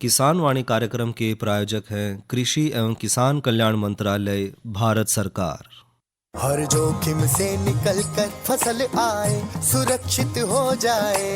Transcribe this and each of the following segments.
किसान वाणी कार्यक्रम के प्रायोजक हैं कृषि एवं किसान कल्याण मंत्रालय, भारत सरकार। हर जोखिम से निकल कर फसल आए, सुरक्षित हो जाए।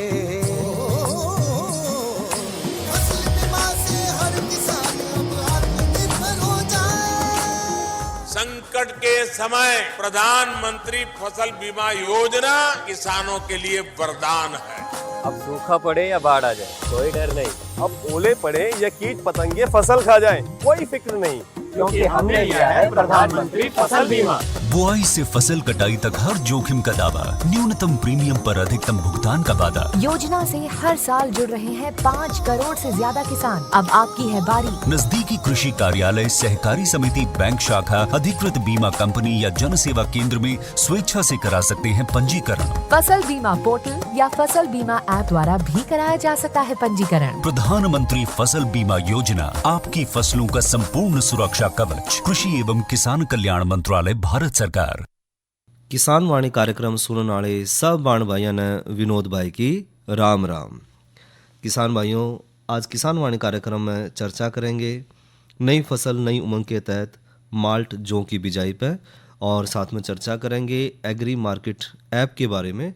फसल बीमा से हर किसान अब आत्मनिर्भर हो जाए। संकट के समय प्रधानमंत्री फसल बीमा योजना किसानों के लिए वरदान है। अब सूखा पड़े या बाढ़ आ जाए, कोई डर नहीं। अब ओले पड़े या कीट पतंगे फसल खा जाए, कोई फिक्र नहीं, क्योंकि हमने लिया है प्रधानमंत्री फसल बीमा। बुआई से फसल कटाई तक हर जोखिम का दावा, न्यूनतम प्रीमियम पर अधिकतम भुगतान का वादा। योजना से हर साल जुड़ रहे हैं 5 करोड़ से ज्यादा किसान। अब आपकी है बारी। नजदीकी कृषि कार्यालय, सहकारी समिति, बैंक शाखा, अधिकृत बीमा कंपनी या जन सेवा केंद्र में स्वेच्छा से करा सकते हैं पंजीकरण। फसल बीमा पोर्टल या फसल बीमा ऐप द्वारा भी कराया जा सकता है पंजीकरण। प्रधानमंत्री फसल बीमा योजना, आपकी फसलों का संपूर्ण सुरक्षा कवच। कृषि एवं किसान कल्याण मंत्रालय, भारत सरकार। किसान वाणी कार्यक्रम सुनने वाले सब बाण भाइयों ने विनोद भाई की राम राम। किसान भाइयों, आज किसान वाणी कार्यक्रम में चर्चा करेंगे नई फसल नई उमंग के तहत माल्ट जौ की बिजाई पे, और साथ में चर्चा करेंगे एग्री मार्केट ऐप के बारे में,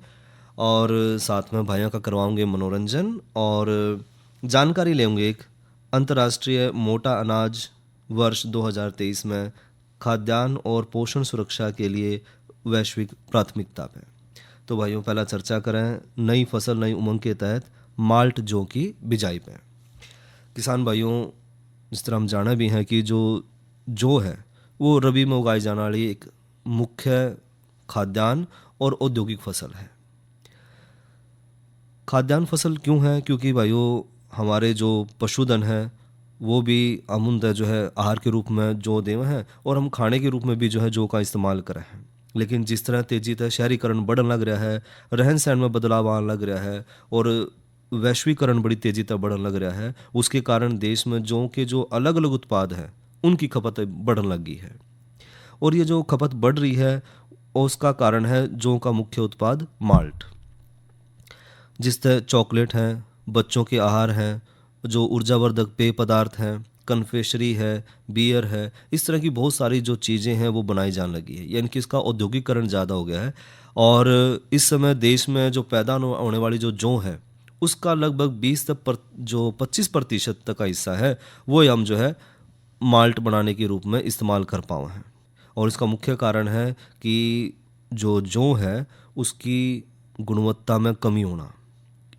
और साथ में भाइयों का करवाएंगे मनोरंजन और जानकारी लेंगे एक अंतर्राष्ट्रीय मोटा अनाज वर्ष 2023 में खाद्यान्न और पोषण सुरक्षा के लिए वैश्विक प्राथमिकता पे। तो भाइयों, पहला चर्चा करें नई फसल नई उमंग के तहत माल्ट जौ की बिजाई पे। किसान भाइयों, जिस तरह हम जाना भी हैं कि जो जौ है वो रबी में उगाई जाने वाली एक मुख्य खाद्यान्न और औद्योगिक फसल है। खाद्यान्न फसल क्यों है? क्योंकि भाइयों हमारे जो पशुधन है वो भी अमूमतः जो है आहार के रूप में जौ देव हैं, और हम खाने के रूप में भी जो है जौ का इस्तेमाल कर रहे हैं। लेकिन जिस तरह तेजी से शहरीकरण बढ़ने लग रहा है, रहन सहन में बदलाव आने लग रहा है और वैश्वीकरण बड़ी तेजी से बढ़ने लग रहा है, उसके कारण देश में जौ के जो अलग अलग उत्पाद हैं उनकी खपत बढ़ने लग गई है। और ये जो खपत बढ़ रही है उसका कारण है जौ का मुख्य उत्पाद माल्ट, जिससे चॉकलेट हैं, बच्चों के आहार हैं, जो ऊर्जावर्धक पेय पदार्थ हैं, कन्फेक्शनरी है, बियर है, इस तरह की बहुत सारी जो चीज़ें हैं वो बनाई जाने लगी है, यानी कि इसका औद्योगिकरण ज़्यादा हो गया है। और इस समय देश में जो पैदा होने वाली जो जौ है उसका लगभग 25% तक का हिस्सा है वो हम जो है माल्ट बनाने के रूप में इस्तेमाल कर पाए हैं। और इसका मुख्य कारण है कि जो जौ है उसकी गुणवत्ता में कमी होना।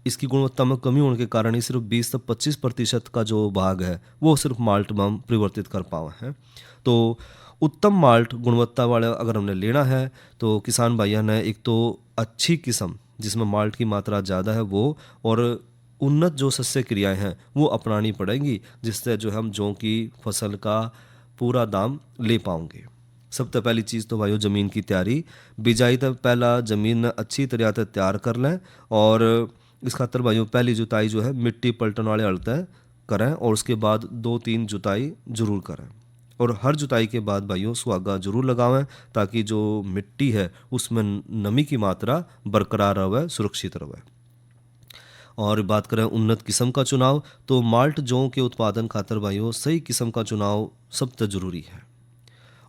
इसकी गुणवत्ता में कमी होने के कारण ही सिर्फ 20 से 25% का जो भाग है वो सिर्फ माल्ट में हम परिवर्तित कर पाए हैं। तो उत्तम माल्ट गुणवत्ता वाले अगर हमने लेना है तो किसान भाइयों ने एक तो अच्छी किस्म जिसमें माल्ट की मात्रा ज़्यादा है वो, और उन्नत जो सस्य क्रियाएं हैं वो अपनानी पड़ेंगी, जिससे जो हम जौ की फसल का पूरा दाम ले पाएंगे। सबसे पहली चीज़ तो भाइयों ज़मीन की तैयारी। बिजाई तक पहला ज़मीन अच्छी तरह से तैयार कर लें, और इस खातर भाइयों पहली जुताई जो है मिट्टी पलटन वाले हल तय करें, और उसके बाद 2-3 जुताई जरूर करें। और हर जुताई के बाद भाइयों सुहागा जरूर लगावें, ताकि जो मिट्टी है उसमें नमी की मात्रा बरकरार रहे, सुरक्षित रहे। और बात करें उन्नत किस्म का चुनाव, तो माल्ट जौ के उत्पादन खातर भाइयों सही किस्म का चुनाव सबसे ज़रूरी है।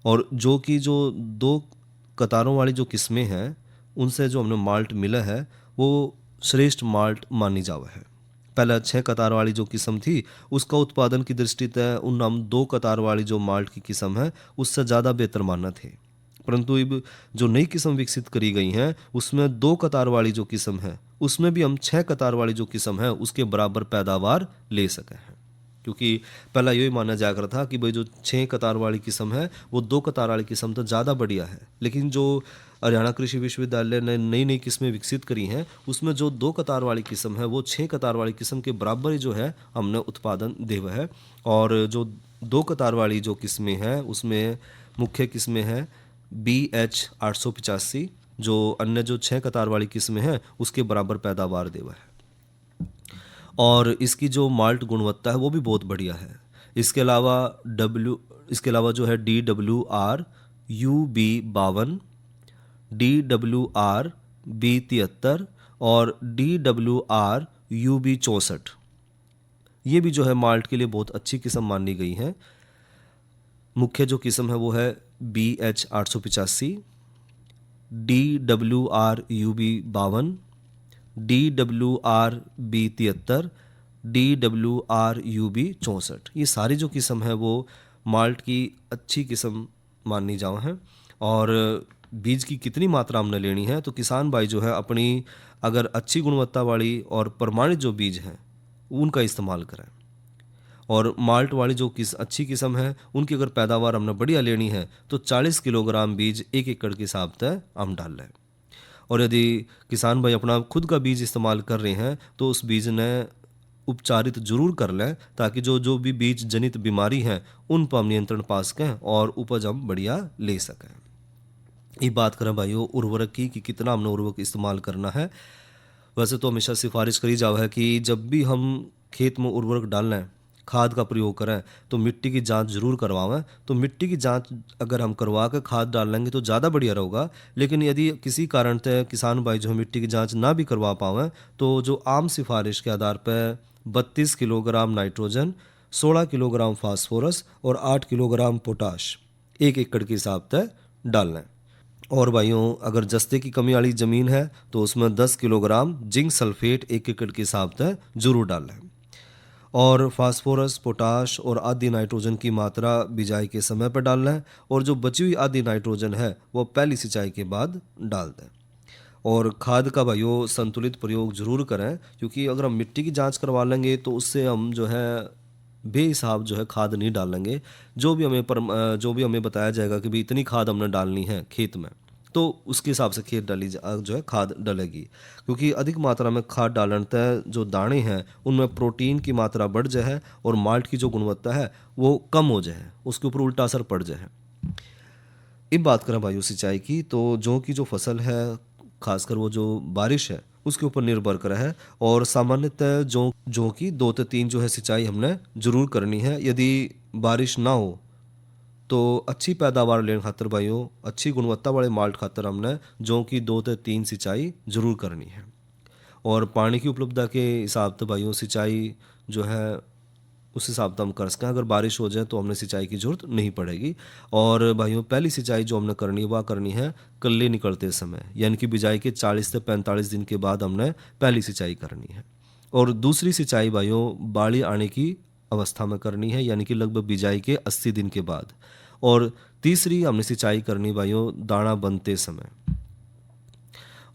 और जौ की जो 2 कतारों वाली जो किस्में हैं उनसे जो हमने माल्ट मिला है वो श्रेष्ठ माल्ट मानी जावा है। पहला 6 कतार वाली जो किस्म थी उसका उत्पादन की दृष्टि से उन हम 2 कतार वाली जो माल्ट की किस्म है उससे ज़्यादा बेहतर मानना थे। परंतु अब जो नई किस्म विकसित करी गई हैं उसमें 2 कतार वाली जो किस्म है उसमें भी हम 6 कतार वाली जो किस्म है उसके बराबर पैदावार ले सके हैं। क्योंकि पहला यही माना जा रहा था कि भाई जो 6 कतार वाली किस्म है वो 2 कतार वाली किस्म तो ज़्यादा बढ़िया है, लेकिन जो हरियाणा कृषि विश्वविद्यालय ने नई नई किस्में विकसित करी हैं उसमें जो 2 कतार वाली किस्म है वो 6 कतार वाली किस्म के बराबर ही जो है हमने उत्पादन देवा है। और जो 2 कतार वाली जो किस्में हैं उसमें मुख्य किस्में हैं BH 885, जो अन्य जो 6 कतार वाली किस्में हैं उसके बराबर पैदावार देवा है। और इसकी जो माल्ट गुणवत्ता है वो भी बहुत बढ़िया है। इसके अलावा जो है DWR UB 52, DWR B 73 और DWR UB 64, ये भी जो है माल्ट के लिए बहुत अच्छी किस्म मानी गई है। मुख्य जो किस्म है वो है BH 885, DWR-UB 52, DWR-B 73, DWR-UB 64। ये सारी जो किस्म है वो माल्ट की अच्छी किस्म मानी जाओ हैं। और बीज की कितनी मात्रा हमने लेनी है, तो किसान भाई जो है अपनी अगर अच्छी गुणवत्ता वाली और प्रमाणित जो बीज हैं उनका इस्तेमाल करें। और माल्ट वाली जो अच्छी किस्म है उनकी अगर पैदावार हमने बढ़िया लेनी है तो 40 किलोग्राम बीज 1 एकड़ के हिसाब से हम डाल लें। और यदि किसान भाई अपना खुद का बीज इस्तेमाल कर रहे हैं तो उस बीज ने उपचारित जरूर कर लें, ताकि जो भी बीज जनित बीमारी है उन पर हम नियंत्रण पा सकें और उपज हम बढ़िया ले सकें। ये बात करें भाइयों उर्वरक की कि कितना हमने उर्वरक इस्तेमाल करना है। वैसे तो हमेशा सिफारिश करी जाओ है कि जब भी हम खेत में उर्वरक डालें, खाद का प्रयोग करें, तो मिट्टी की जांच जरूर करवाएं। तो मिट्टी की जांच अगर हम करवा कर खाद डाल लेंगे तो ज़्यादा बढ़िया रहेगा। लेकिन यदि किसी कारण से किसान भाई जो है मिट्टी की जांच ना भी करवा पावें तो जो आम सिफारिश के आधार पर 32 किलोग्राम नाइट्रोजन, 16 किलोग्राम फास्फोरस और 8 किलोग्राम पोटाश 1 एकड़ के हिसाब से डाल लें। और भाइयों अगर जस्ते की कमी वाली ज़मीन है तो उसमें 10 किलोग्राम जिंक सल्फेट 1 एकड़ के हिसाब से जरूर डाल लें। और फास्फोरस, पोटाश और आदि नाइट्रोजन की मात्रा बिजाई के समय पर डाल लें। और जो बची हुई आदि नाइट्रोजन है वो पहली सिंचाई के बाद डाल दें। और खाद का भाइयों संतुलित प्रयोग जरूर करें, क्योंकि अगर हम मिट्टी की जांच करवा लेंगे तो उससे हम जो है बेहिसाब जो है खाद नहीं डालेंगे। जो भी हमें बताया जाएगा कि भाई इतनी खाद हमने डालनी है खेत में, तो उसके हिसाब से खेत जो है खाद डलेगी। क्योंकि अधिक मात्रा में खाद डालने तय जो दाने हैं उनमें प्रोटीन की मात्रा बढ़ जाए और माल्ट की जो गुणवत्ता है वो कम हो जाए, उसके ऊपर उल्टा असर पड़ जाए। अब बात करें भाइयों सिंचाई की, तो जौ की जो फसल है खासकर वो जो बारिश है उसके ऊपर निर्भर कर है। और सामान्यतः जौ की 2 से 3 जो है सिंचाई हमने जरूर करनी है। यदि बारिश ना हो तो अच्छी पैदावार लेने खातर भाइयों अच्छी गुणवत्ता वाले माल्ट खातर हमने जौ की 2 से 3 सिंचाई जरूर करनी है। और पानी की उपलब्धता के हिसाब से भाइयों सिंचाई जो है उस हिसाब से हम कर सकें। अगर बारिश हो जाए तो हमने सिंचाई की जरूरत नहीं पड़ेगी। और भाइयों पहली सिंचाई जो हमने करनी है वह करनी है कल्ले निकलते समय, यानी कि बिजाई के 40 से 45 दिन के बाद हमने पहली सिंचाई करनी है। और दूसरी सिंचाई भाइयों बाढ़ी आने की अवस्था में करनी है, यानी कि लगभग बिजाई के 80 दिन के बाद। और तीसरी हमने सिंचाई करनी भाइयों दाना बनते समय।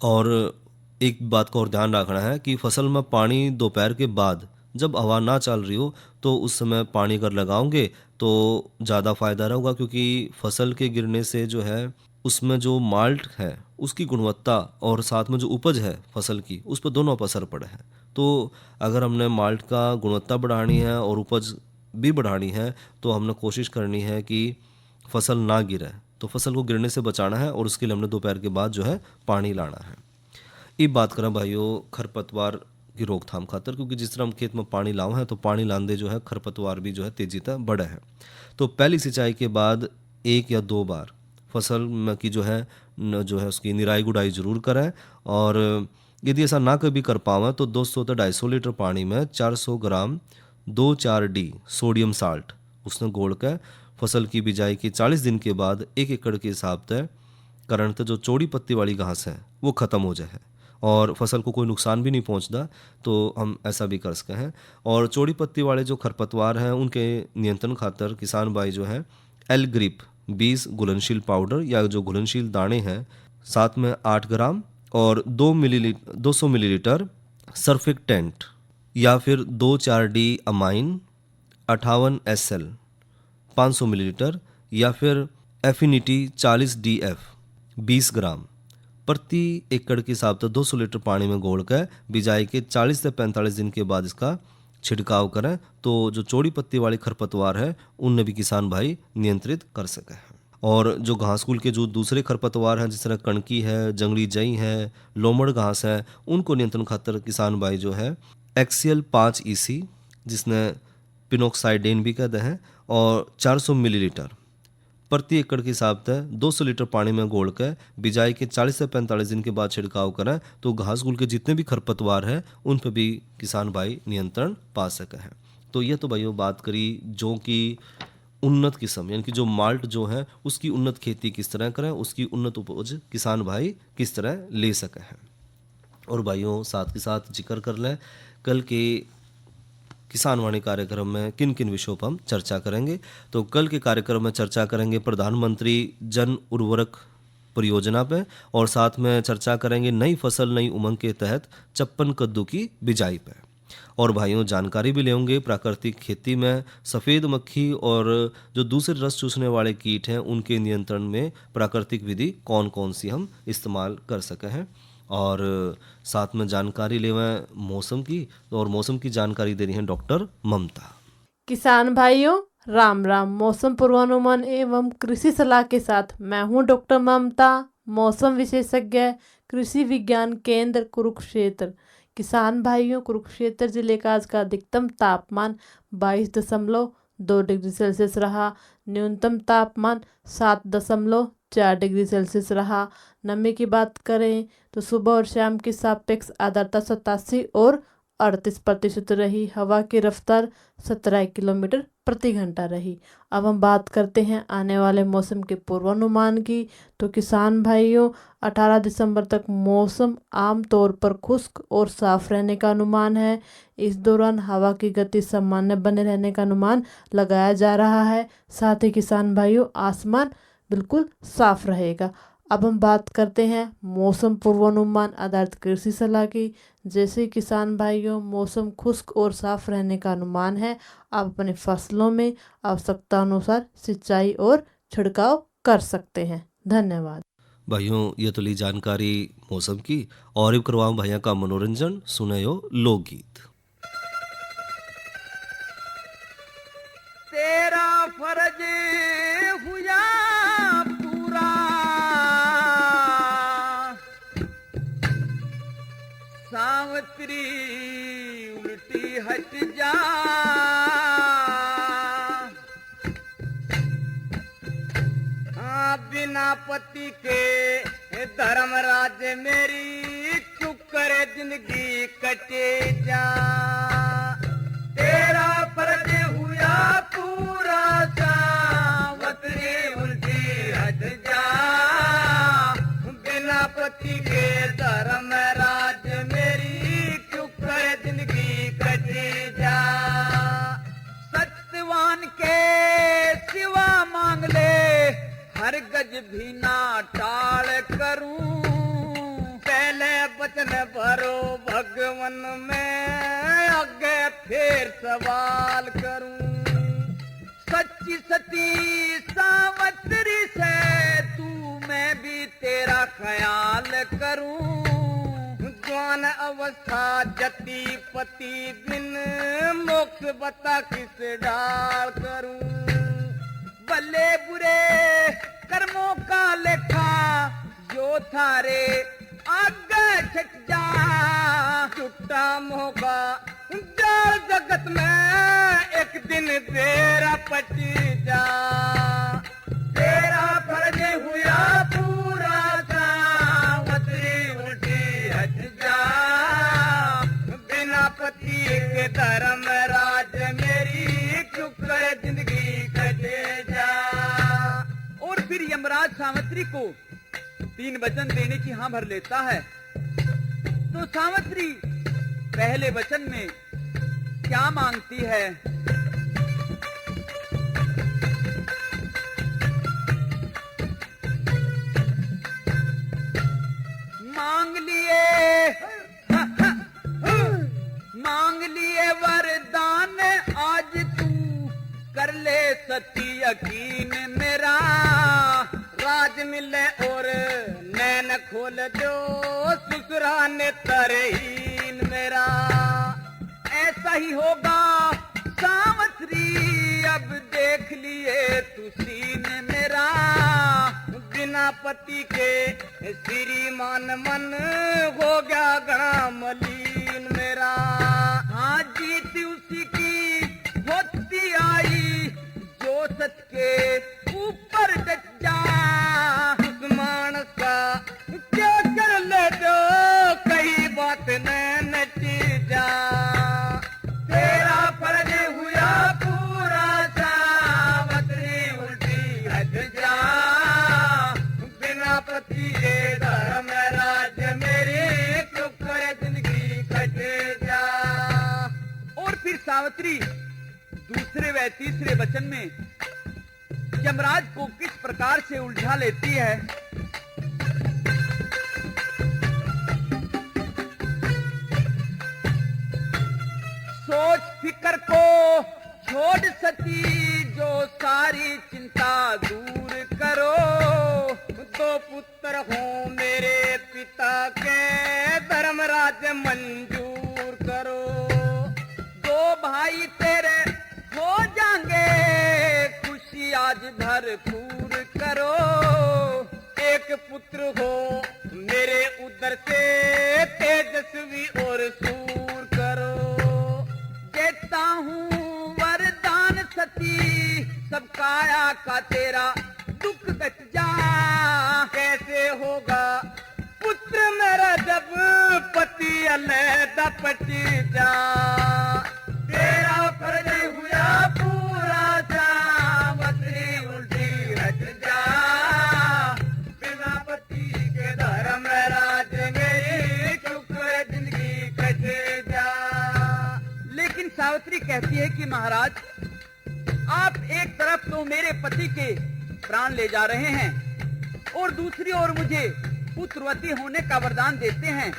और एक बात का और ध्यान रखना है कि फसल में पानी दोपहर के बाद जब हवा ना चल रही हो तो उस समय पानी अगर लगाओगे तो ज़्यादा फ़ायदा रहेगा, क्योंकि फसल के गिरने से जो है उसमें जो माल्ट है उसकी गुणवत्ता और साथ में जो उपज है फसल की उस पर दोनों पर असर पड़ा है। तो अगर हमने माल्ट का गुणवत्ता बढ़ानी है और उपज भी बढ़ानी है तो हमने कोशिश करनी है कि फसल ना गिरे, तो फसल को गिरने से बचाना है और उसके लिए हमने दोपहर के बाद जो है पानी लाना है। ये बात करें भाइयों खरपतवार की रोकथाम खातर, क्योंकि जिस तरह हम खेत में पानी लाओ हैं तो पानी लांदे जो है खरपतवार भी जो है तेजी तक बढ़े है। तो पहली सिंचाई के बाद 1 या 2 बार फसल में की जो है उसकी निराई गुड़ाई जरूर करें। और यदि ऐसा ना कभी कर पावें तो 200 से 250 लीटर पानी में 400 ग्राम 2,4-D सोडियम साल्ट उसने घोल कर फसल की बिजाई के 40 दिन के बाद 1 एकड़ के हिसाब से कारण तो जो चौड़ी पत्ती वाली घास है वो ख़त्म हो जाए और फसल को कोई नुकसान भी नहीं पहुंचता, तो हम ऐसा भी कर सकते हैं। और चौड़ी पत्ती वाले जो खरपतवार हैं उनके नियंत्रण खातर किसान भाई जो है एल-ग्रिप 20 घुलनशील पाउडर या जो घुलनशील दाने हैं साथ में 8 ग्राम और 200 मिलीलीटर सर्फेक्टेंट या फिर 2,4-D अमाइन 58 SL 500 मिलीलीटर या फिर एफिनिटी 40DF 20 ग्राम प्रति एकड़ के हिसाब से 200 लीटर पानी में घोल कर बिजाई के 40 से 45 दिन के बाद इसका छिड़काव करें, तो जो चौड़ी पत्ती वाली खरपतवार है उनने भी किसान भाई नियंत्रित कर सके हैं। और जो घास कुल के जो दूसरे खरपतवार हैं जिस तरह कणकी है, जंगली जई है, लोमड़ घास है, उनको नियंत्रण खातर किसान भाई जो है एक्सियल 5 EC जिसने पिनोक्साइडेन भी कहते हैं और 400 मिलीलीटर प्रति एकड़ के हिसाब से 200 लीटर पानी में घोल कर बिजाई के 40 से 45 दिन के बाद छिड़काव करें, तो घास गुल के जितने भी खरपतवार हैं उन पर भी किसान भाई नियंत्रण पा सके हैं। तो ये तो भाइयों बात करी जो कि उन्नत किस्म यानी कि जो माल्ट जो है उसकी उन्नत खेती किस तरह करें, उसकी उन्नत उपज किसान भाई किस तरह ले सके हैं। और भाइयों साथ के साथ जिक्र कर लें कल के किसान वाणी कार्यक्रम में किन किन विषयों पर हम चर्चा करेंगे। तो कल के कार्यक्रम में चर्चा करेंगे प्रधानमंत्री जन उर्वरक परियोजना पे, और साथ में चर्चा करेंगे नई फसल नई उमंग के तहत चप्पन कद्दू की बिजाई पे। और भाइयों जानकारी भी लेंगे प्राकृतिक खेती में सफ़ेद मक्खी और जो दूसरे रस चूसने वाले कीट हैं उनके नियंत्रण में प्राकृतिक विधि कौन कौन सी हम इस्तेमाल कर सके हैं। और साथ में जानकारी लेवें मौसम की, और मौसम की जानकारी दे रही हैं डॉक्टर ममता। किसान भाइयों राम राम। मौसम पूर्वानुमान एवं कृषि सलाह के साथ मैं हूं डॉक्टर ममता, मौसम विशेषज्ञ, कृषि विज्ञान केंद्र कुरुक्षेत्र। किसान भाइयों कुरुक्षेत्र जिले का आज का अधिकतम तापमान 22.2 डिग्री सेल्सियस रहा। न्यूनतम तापमान 7.4 डिग्री सेल्सियस रहा। नमी की बात करें तो सुबह और शाम की सापेक्ष आर्द्रता 87 और 38% रही। हवा की रफ्तार 17 किलोमीटर प्रति घंटा रही। अब हम बात करते हैं आने वाले मौसम के पूर्वानुमान की। तो किसान भाइयों 18 दिसंबर तक मौसम आमतौर पर खुश्क और साफ रहने का अनुमान है। इस दौरान हवा की गति सामान्य बने रहने का अनुमान लगाया जा रहा है। साथ ही किसान भाइयों आसमान बिल्कुल साफ रहेगा। अब हम बात करते हैं मौसम पूर्वानुमान आधारित कृषि सलाह की। जैसे किसान भाइयों मौसम खुश्क और साफ रहने का अनुमान है, आप अपने फसलों में आवश्यकता अनुसार सिंचाई और छिड़काव कर सकते हैं। धन्यवाद। भाइयों ये तो ली जानकारी मौसम की, और अब करवाऊं भैया का मनोरंजन, सुने हो लोकगीत। तेरा फर्ज हुआ पूरा, सावत्री उल्टी हट जा, बिना पति के धर्मराज मेरी क्यों करे जिंदगी कटे जा। तेरा फर्ज हुआ पूरा, सावत्री उल्टी हट जा, बिना पति के धर्मराज मेरी क्यों करे जिंदगी कटे जा। सत्यवान के सिवा मांग ले, हर गज भी ना टाल करूं, पहले वचन भरो भगवन में, आगे फिर सवाल करूं। सच्ची सती सावत्री से तू मैं भी तेरा ख्याल करूं, जवान अवस्था जति पति बिन, मोक्ष बता किस डाल करूं। भले बुरे कर्मों का लेखा जो थारे आगे छट जा, छुट्टा मौका जाल जगत में एक दिन तेरा पट जा। तेरा फर्ज हुआ पूरा, सावत्री उल्टी हट जा, बिना पति के धर्मराज मेरी क्यों करे जिंदगी कटे जा। और फिर यमराज सावित्री को 3 वचन देने की हाँ भर लेता है। तो सावित्री पहले वचन में क्या मांगती है? मांग लिए वरदान आज तू, कर ले सती यकीन मेरा, राज मिले और नैन खोल दो, ससुरा ने तरहीन मेरा। ऐसा ही होगा सावत्री, अब देख लिए तू सीन मेरा, बिना पति के श्रीमान मन हो गया गणा मलिन मेरा। हाँ जीत उसी की होती आई, जो सच के ऊपर डट जा, उस मानस का क्या कर ले दो, कई बात न नट जा। तेरा फर्ज हुआ है तीसरे वचन में यमराज को किस प्रकार से उलझा लेती है। सोच फिकर को छोड़ सती जो सारी चिंता दूर करो। दो पुत्र हो मेरे पिता के धर्मराज मंजूर करो। दो भाई तेरे हो जाएंगे खुशी आज भरपूर करो। एक पुत्र हो मेरे उधर से तेजस्वी और सूर करो। देता हूँ वरदान सती सब काया का तेरा दुख कट जा। कैसे होगा पुत्र मेरा जब पति अलहदा पट जा। तेरा फर्ज हुआ पूरा सावत्री उल्टी रच जा। बिना पति के धर्म राज मेरी शुक्र जिंदगी कट जा। लेकिन सावित्री कहती है कि महाराज आप एक तरफ तो मेरे पति के प्राण ले जा रहे हैं और दूसरी ओर मुझे पुत्रवती होने का वरदान देते हैं,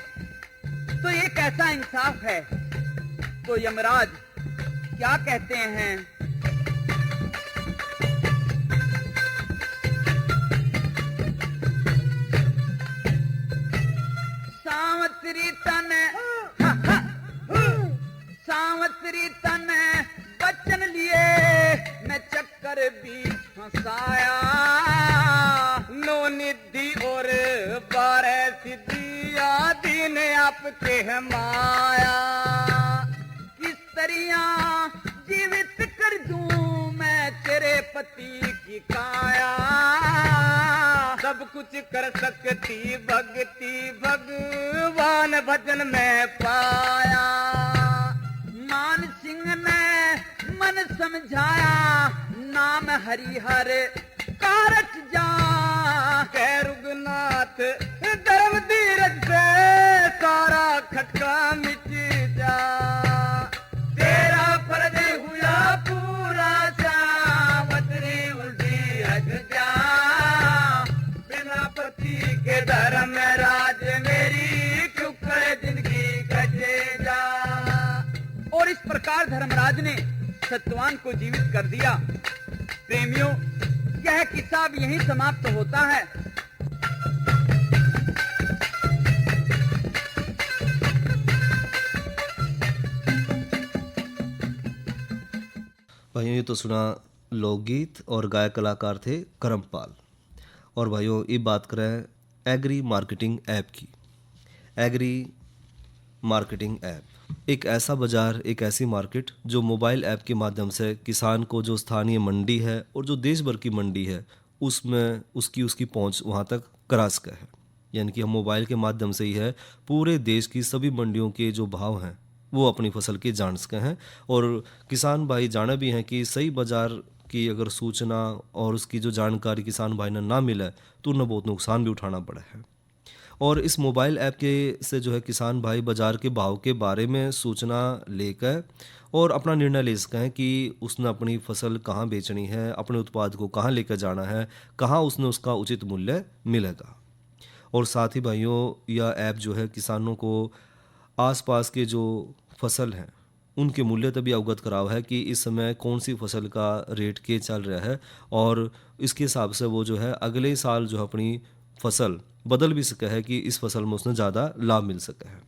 तो ये कैसा इंसाफ है। तो यमराज क्या कहते हैं। सावत्री तन सावत्री तन बचन लिए मैं चक्कर भी फंसाया। नो निधि और 12 सिद्धिया दीन आपके है माया। किस तरिया जीवित कर दूं मैं तेरे पति की काया। सब कुछ कर सकती भक्ति भगवान भजन में पाया। मान सिंह ने मन समझाया नाम हरिहर कारट जा। कह रुगनाथ धर्म धीरज से सारा खटका मिट जा। तेरा फर्ज हुआ पूरा सावत्री उल्टी हट जा। बिना पति के धर्म राज मेरी शुक्र जिंदगी कटे जा। और इस प्रकार धर्मराज ने सत्यवान को जीवित कर दिया। प्रेमियों, यह किस्सा अब यहीं समाप्त होता है। भाइयों ये तो सुना लोकगीत और गायक कलाकार थे करमपाल। और भाइयों ये बात करें एग्री मार्केटिंग ऐप की। एग्री मार्केटिंग ऐप एक ऐसा बाज़ार, एक ऐसी मार्केट जो मोबाइल ऐप के माध्यम से किसान को जो स्थानीय मंडी है और जो देश भर की मंडी है उसमें उसकी पहुंच वहां तक करा सका है। यानी कि हम मोबाइल के माध्यम से ही है पूरे देश की सभी मंडियों के जो भाव हैं वो अपनी फसल के जान सके हैं। और किसान भाई जाने भी हैं कि सही बाज़ार की अगर सूचना और उसकी जो जानकारी किसान भाई ने ना मिले तो उन्हें बहुत नुकसान भी उठाना पड़ा है। और इस मोबाइल ऐप के से जो है किसान भाई बाज़ार के भाव के बारे में सूचना लेकर और अपना निर्णय ले सकें हैं कि उसने अपनी फसल कहाँ बेचनी है, अपने उत्पाद को कहाँ लेकर जाना है, कहाँ उसने उसका उचित मूल्य मिलेगा। और साथ ही भाइयों यह ऐप जो है किसानों को आसपास के जो फसल हैं उनके मूल्य तभी अवगत कराव है कि इस समय कौन सी फसल का रेट के चल रहा है और इसके हिसाब से वो जो है अगले साल जो अपनी फसल बदल भी सका है कि इस फसल में उसने ज़्यादा लाभ मिल सका है।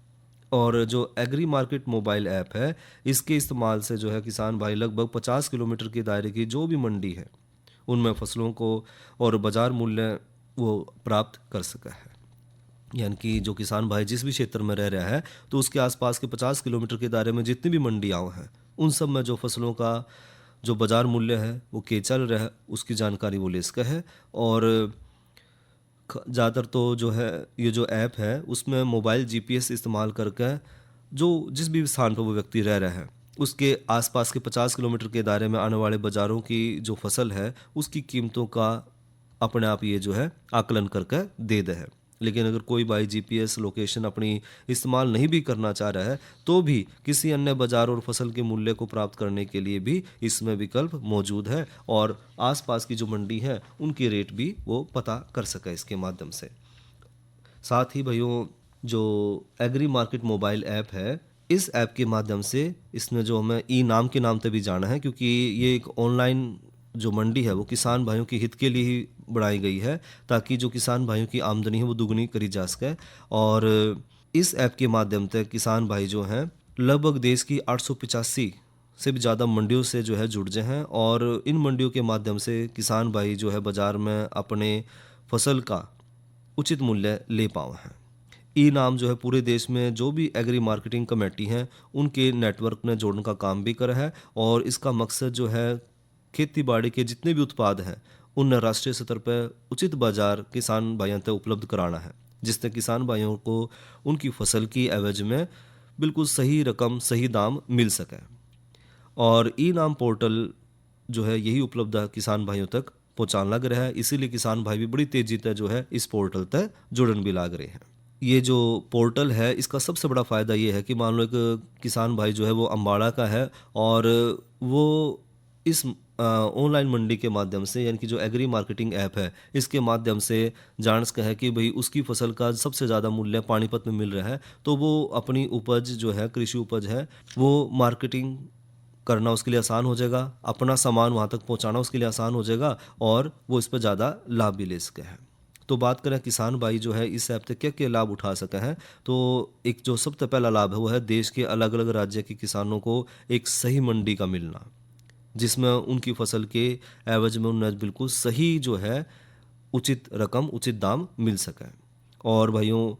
और जो एग्री मार्केट मोबाइल ऐप है इसके इस्तेमाल से जो है किसान भाई लगभग 50 किलोमीटर के दायरे की जो भी मंडी है उनमें फसलों को और बाज़ार मूल्य वो प्राप्त कर सका है। यानी कि जो किसान भाई जिस भी क्षेत्र में रह रहा है तो उसके आसपास के 50 किलोमीटर के दायरे में जितनी भी मंडियाँ हैं उन सब में जो फसलों का जो बाज़ार मूल्य है वो के चल रहा है उसकी जानकारी वो ले सका है। और ज़्यादातर तो जो है ये जो ऐप है उसमें मोबाइल GPS इस्तेमाल करके जो जिस भी स्थान पर वो व्यक्ति रह रहा है उसके आसपास के 50 किलोमीटर के दायरे में आने वाले बाज़ारों की जो फसल है उसकी कीमतों का अपने आप ये जो है आकलन करके दे दे है। लेकिन अगर कोई भाई जीपीएस लोकेशन अपनी इस्तेमाल नहीं भी करना चाह रहा है तो भी किसी अन्य बाजार और फसल के मूल्य को प्राप्त करने के लिए भी इसमें विकल्प मौजूद है और आसपास की जो मंडी है उनके रेट भी वो पता कर सके इसके माध्यम से। साथ ही भाइयों जो एग्री मार्केट मोबाइल ऐप है, इस ऐप के माध्यम से इसमें जो हमें ई नाम के नाम से भी जाना है, क्योंकि ये एक ऑनलाइन जो मंडी है वो किसान भाइयों के हित के लिए ही बढ़ाई गई है ताकि जो किसान भाइयों की आमदनी है वो दुगनी करी जा सके। और इस ऐप के माध्यम से किसान भाई जो हैं लगभग देश की 885 से भी ज़्यादा मंडियों से जो है जुड़ गए हैं और इन मंडियों के माध्यम से किसान भाई जो है बाज़ार में अपने फसल का उचित मूल्य ले पाए हैं। ई नाम जो है पूरे देश में जो भी एग्री मार्केटिंग कमेटी हैं उनके नेटवर्क में जोड़ने का काम भी कर है और इसका मकसद जो है खेती बाड़ी के जितने भी उत्पाद हैं उन राष्ट्रीय स्तर पर उचित बाजार किसान भाइयों तक उपलब्ध कराना है, जिससे किसान भाइयों को उनकी फसल की एवज में बिल्कुल सही रकम सही दाम मिल सके। और ई नाम पोर्टल जो है यही उपलब्ध किसान भाइयों तक पहुँचाने लग रहा है, इसीलिए किसान भाई भी बड़ी तेजी तक जो है इस पोर्टल तक जुड़न भी लाग रहे हैं। ये जो पोर्टल है इसका सबसे बड़ा फ़ायदा ये है कि मान लो एक किसान भाई जो है वो अम्बाड़ा का है और वो इस ऑनलाइन मंडी के माध्यम से यानी कि जो एग्री मार्केटिंग ऐप है इसके माध्यम से जान सका है कि भाई उसकी फसल का सबसे ज़्यादा मूल्य पानीपत में मिल रहा है, तो वो अपनी उपज जो है कृषि उपज है वो मार्केटिंग करना उसके लिए आसान हो जाएगा, अपना सामान वहाँ तक पहुँचाना उसके लिए आसान हो जाएगा और वो इस पर ज़्यादा लाभ भी ले सके हैं। तो बात करें किसान भाई जो है इस ऐप से क्या क्या लाभ उठा सके हैं, तो एक जो सबसे पहला लाभ है वो है देश के अलग अलग राज्य के किसानों को एक सही मंडी का मिलना, जिसमें उनकी फसल के एवज में उन्हें बिल्कुल सही जो है उचित रकम उचित दाम मिल सके। और भाइयों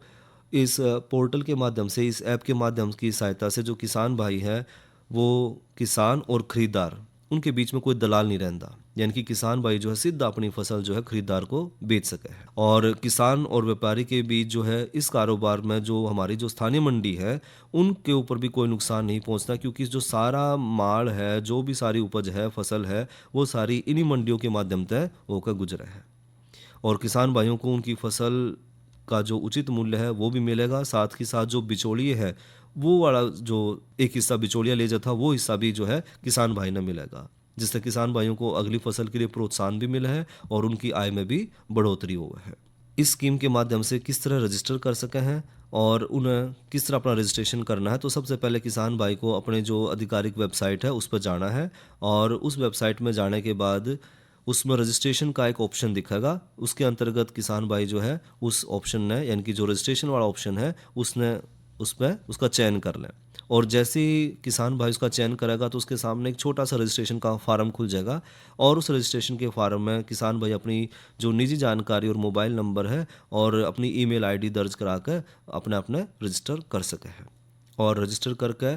इस पोर्टल के माध्यम से इस ऐप के माध्यम की सहायता से जो किसान भाई है वो किसान और ख़रीदार उनके बीच में कोई दलाल नहीं रहता, यानी कि किसान भाई जो है सीधा अपनी फसल जो है खरीदार को बेच सके है। और किसान और व्यापारी के बीच जो है इस कारोबार में जो हमारी जो स्थानीय मंडी है उनके ऊपर भी कोई नुकसान नहीं पहुंचता, क्योंकि जो सारा माल है जो भी सारी उपज है फसल है वो सारी इन्हीं मंडियों के माध्यम से होकर गुजरा है और किसान भाइयों को उनकी फसल का जो उचित मूल्य है वो भी मिलेगा। साथ ही साथ जो बिचौलिए है वो वाला जो एक हिस्सा बिचौलिया ले जाता वो हिस्सा भी जो है किसान भाई ने मिलेगा, जिससे किसान भाइयों को अगली फसल के लिए प्रोत्साहन भी मिला है और उनकी आय में भी बढ़ोतरी हुआ है। इस स्कीम के माध्यम से किस तरह रजिस्टर कर सके हैं और उन्हें किस तरह अपना रजिस्ट्रेशन करना है, तो सबसे पहले किसान भाई को अपने जो आधिकारिक वेबसाइट है उस पर जाना है और उस वेबसाइट में जाने के बाद उसमें रजिस्ट्रेशन का एक ऑप्शन दिखेगा, उसके अंतर्गत किसान भाई जो है उस ऑप्शन ने यानी कि जो रजिस्ट्रेशन वाला ऑप्शन है उसने उस पर उसका चयन कर लें और जैसे ही किसान भाई उसका चयन करेगा तो उसके सामने एक छोटा सा रजिस्ट्रेशन का फार्म खुल जाएगा और उस रजिस्ट्रेशन के फार्म में किसान भाई अपनी जो निजी जानकारी और मोबाइल नंबर है और अपनी ईमेल आईडी दर्ज करा कर अपने रजिस्टर कर सके हैं और रजिस्टर करके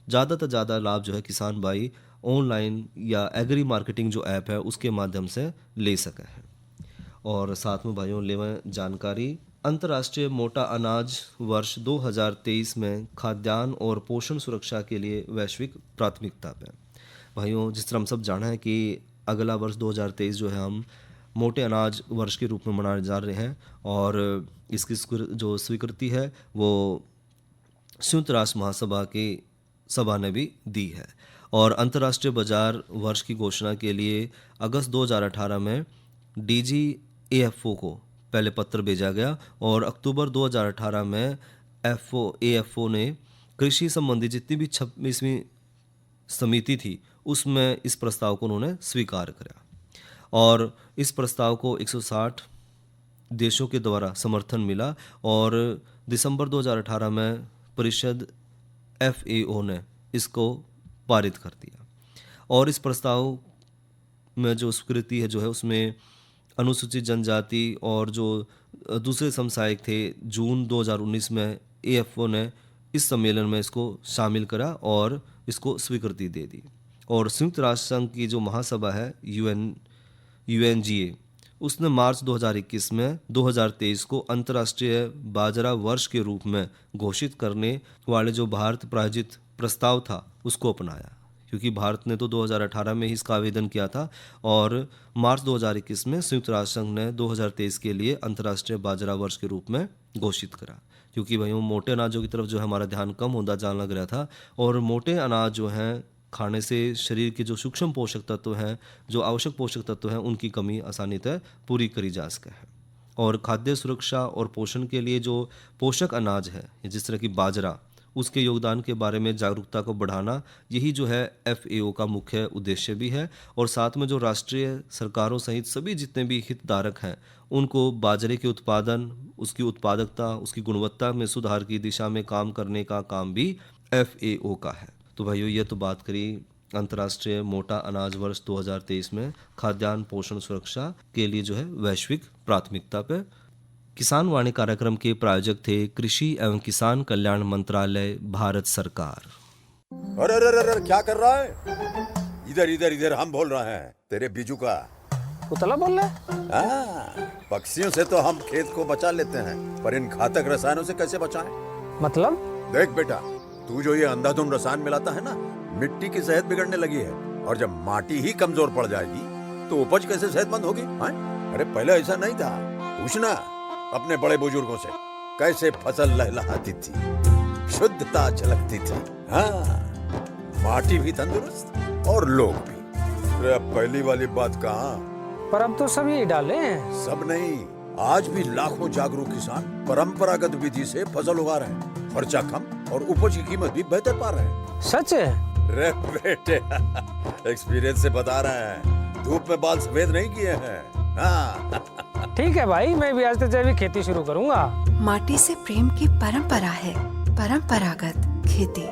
ज़्यादा से ज़्यादा लाभ जो है किसान भाई ऑनलाइन या एग्री मार्केटिंग जो ऐप है उसके माध्यम से ले सके हैं। और साथ में भाइयों लेवें जानकारी अंतर्राष्ट्रीय मोटा अनाज वर्ष 2023 में खाद्यान्न और पोषण सुरक्षा के लिए वैश्विक प्राथमिकता पे। भाइयों जिस तरह हम सब जाना है कि अगला वर्ष 2023 जो है हम मोटे अनाज वर्ष के रूप में मनाने जा रहे हैं और इसकी जो स्वीकृति है वो संयुक्त राष्ट्र महासभा की सभा ने भी दी है और अंतर्राष्ट्रीय बाजार वर्ष की घोषणा के लिए अगस्त 2018 में DGAFO को पहले पत्र भेजा गया और अक्टूबर 2018 में AFO ने कृषि संबंधी जितनी भी 26वीं समिति थी उसमें इस प्रस्ताव को उन्होंने स्वीकार करा और इस प्रस्ताव को 160 देशों के द्वारा समर्थन मिला और दिसंबर 2018 में परिषद FAO ने इसको पारित कर दिया और इस प्रस्ताव में जो स्वीकृति है जो है उसमें अनुसूचित जनजाति और जो दूसरे समसायिक थे जून 2019 में AFO ने इस सम्मेलन में इसको शामिल करा और इसको स्वीकृति दे दी और संयुक्त राष्ट्र संघ की जो महासभा है UNGA उसने मार्च 2021 में 2023 को अंतर्राष्ट्रीय बाजरा वर्ष के रूप में घोषित करने वाले जो भारत प्रायोजित प्रस्ताव था उसको अपनाया, क्योंकि भारत ने तो 2018 में ही इसका आवेदन किया था और मार्च 2021 में संयुक्त राष्ट्र संघ ने 2023 के लिए अंतर्राष्ट्रीय बाजरा वर्ष के रूप में घोषित करा। क्योंकि भाई मोटे अनाजों की तरफ जो है हमारा ध्यान कम होता जाने लग रहा था और मोटे अनाज जो हैं खाने से शरीर के जो सूक्ष्म पोषक तत्व हैं, जो आवश्यक पोषक तत्व हैं, उनकी कमी आसानी से पूरी करी जा सके है। और खाद्य सुरक्षा और पोषण के लिए जो पोषक अनाज है जिस तरह की बाजरा, उसके योगदान के बारे में जागरूकता को बढ़ाना, यही जो है FAO का मुख्य उद्देश्य भी है। और साथ में जो राष्ट्रीय सरकारों सहित सभी जितने भी हितधारक हैं उनको बाजरे के उत्पादन, उसकी उत्पादकता, उसकी गुणवत्ता में सुधार की दिशा में काम करने का काम भी FAO का है। तो भाइयों ये तो बात करी अंतर्राष्ट्रीय मोटा अनाज वर्ष 2023 में खाद्यान्न पोषण सुरक्षा के लिए जो है वैश्विक प्राथमिकता पे। किसान वाणी कार्यक्रम के प्रायोजक थे कृषि एवं किसान कल्याण मंत्रालय, भारत सरकार। अरे अरे अरे क्या कर रहा है? इधर इधर इधर हम बोल रहे हैं तेरे बीजू का। पुतला बोल रहा है? हाँ, पक्षियों से तो हम खेत को बचा लेते हैं, पर इन घातक रसायनों से कैसे बचाएं? मतलब? देख बेटा, तू जो ये अंधाधुंध रसायन मिलाता है ना, मिट्टी की सेहत बिगड़ने लगी है। और जब माटी ही कमजोर पड़ जाएगी तो उपज कैसे सेहतमंद होगी? अरे पहले ऐसा नहीं था, पूछना अपने बड़े बुजुर्गों से, कैसे फसल लहलहाती थी, शुद्धता झलकती थी। हाँ, माटी भी तंदुरुस्त और लोग भी। अरे अब पहली वाली बात कहाँ? पर अब तो सब यही डाले हैं। सब नहीं, आज भी लाखों जागरूक किसान परंपरागत विधि से फसल उगा रहे हैं। खर्चा कम और उपज की कीमत भी बेहतर पा रहे हैं। सच है? रे बेटे, एक्सपीरियंस से बता रहे हैं, धूप में बाल सफेद नहीं किए हैं। हाँ। ठीक है भाई, मैं भी आज से जैविक खेती शुरू करूंगा। माटी से प्रेम की परंपरा है, परंपरागत खेती।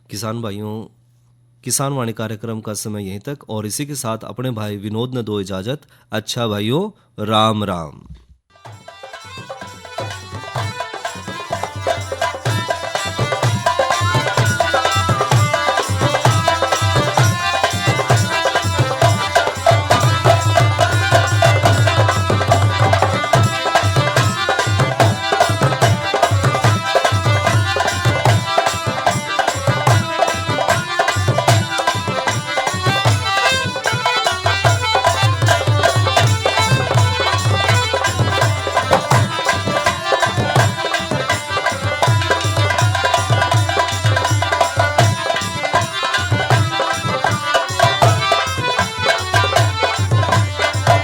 किसान भाइयों, किसान वाणी कार्यक्रम का समय यहीं तक और इसी के साथ अपने भाई विनोद ने दो इजाजत। अच्छा भाइयों, राम राम।